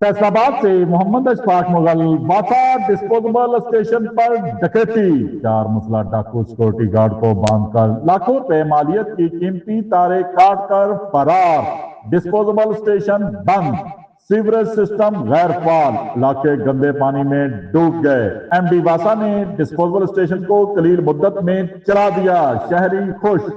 फैसलाबाद से मोहम्मद अशफाक मुगल वासा disposable station पर डकैती। 4 मुसल्लह डाकू सिक्योरिटी गार्ड को बांधकर लाखों रुपए मालियत की कीमती तारे काट कर फरार। डिस्पोजेबल स्टेशन बंद, सीवरेज सिस्टम गैर फाल, इलाके गंदे पानी में डूब गए। एमडी वासा ने डिस्पोजेबल स्टेशन को कलील मुद्दत में चला दिया, शहरी खुश।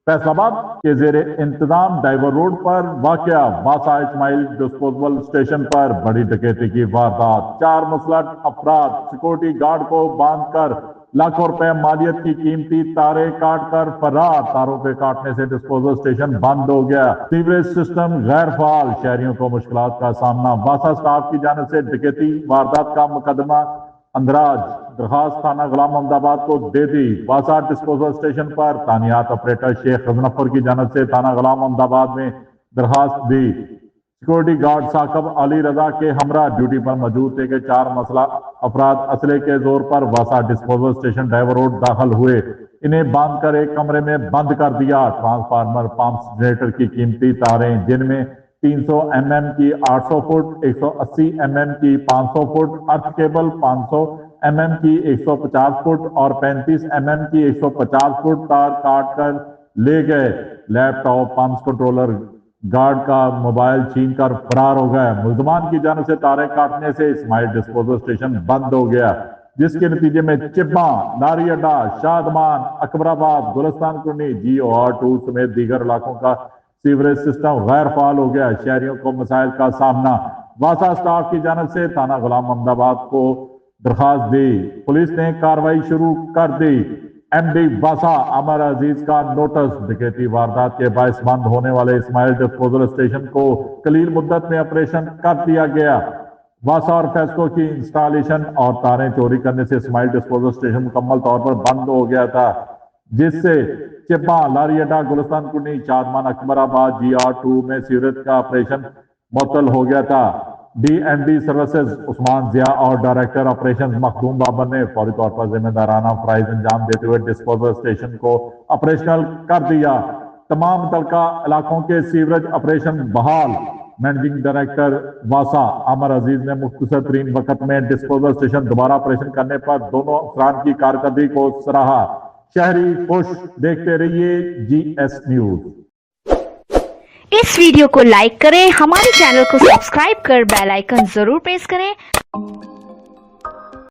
फैसलाबाद के जेर इंतजाम डाइवर रोड पर वाकया वासा इस्माइल डिस्पोजेबल स्टेशन पर बड़ी डकैती की वारदात। 4 मुसल्लह अफराद सिक्योरिटी गार्ड को बांधकर लाखों रुपए मालियत की कीमती तारे काट कर फरार। तारों के काटने से डिस्पोजल स्टेशन बंद हो गया, सीवरेज सिस्टम गैर फाल, शहरियों को मुश्किलात का सामना। वासा स्टाफ की जानिब से डकैती वारदात का मुकदमा अंदराज दरखास्त थाना गुलाम मोहम्मदाबाद को दे दी। वासा डिस्पोजल स्टेशन पर तानियात ऑपरेटर शेख गजनफर की जानिब से थाना गुलाम मोहम्मदाबाद में दरखास्त दी। सिक्योरिटी गार्ड साकब अली रजा के हमरा ड्यूटी पर मौजूद थे कि 4 मुसल्लह अफराद असले के जोर पर वासा डिस्पोजल स्टेशन डाइवर रोड दाखिल हुए। इन्हें बांधकर एक कमरे में बंद कर दिया। ट्रांसफार्मर, पंप, जनरेटर की कीमती तारें जिनमें 300 mm की 800 फुट, 180 mm की 500 फुट, अर्थ केबल 500 mm की 150 फुट और 35 mm की 150 फुट तार काट कर ले गए। लैपटॉप, पंप कंट्रोलर, गार्ड का मोबाइल छीन कर फरार हो गए। मुल्जमान की जानिब से तारे काटने से इस्माइल डिस्पोजल स्टेशन बंद हो गया, जिसके नतीजे में चिब्बा, नारी अड्डा, शादमान, अकबराबाद, गुलिस्तान कॉलोनी, GOR2 समेत दीगर इलाकों का सीवरेज सिस्टम गैर फाल हो गया। शहरियों को मसाइल का सामना। वासा स्टाफ की जानिब से थाना गुलाम मोहम्मदाबाद को दरखास्त दी। पुलिस ने कार्रवाई शुरू कर दी। एमडी वासा अमर अजीज का नोटिस। डकैती वारदात के बायस बंद होने वाले इस्माइल डिस्पोजल स्टेशन को कलील मुद्दत में ऑपरेशन कर दिया गया। वासा और फेस्को की इंस्टॉलेशन और तारें चोरी करने से इस्माइल डिस्पोजल स्टेशन मुकम्मल तौर पर बंद हो गया था, जिससे चिब्बा, लारी अड्डा, गुलिस्तान कॉलोनी, शादमान, अकबराबाद, GOR2 में सीवरेज का ऑपरेशन मुअत्तल हो गया था। DND सर्विसेज उस्मान जिया और डायरेक्टर ऑपरेशन मखदूम बाबर ने फौरी तौर पर जिम्मेदाराना फराइज अंजाम देते हुए डिस्पोजल स्टेशन को ऑपरेशनल कर दिया। तमाम मुतल्लिका इलाकों के सीवरेज ऑपरेशन बहाल। मैनेजिंग डायरेक्टर वासा अमर अजीज ने मुख्तसर तरीन वक्त में डिस्पोजल स्टेशन दोबारा ऑपरेशन करने पर दोनों अफराद की कारकर्दगी को सराहा। शहरी खुश। देखते रहिए GS न्यूज। इस वीडियो को लाइक करें, हमारे चैनल को सब्सक्राइब कर बेल आइकन जरूर प्रेस करें।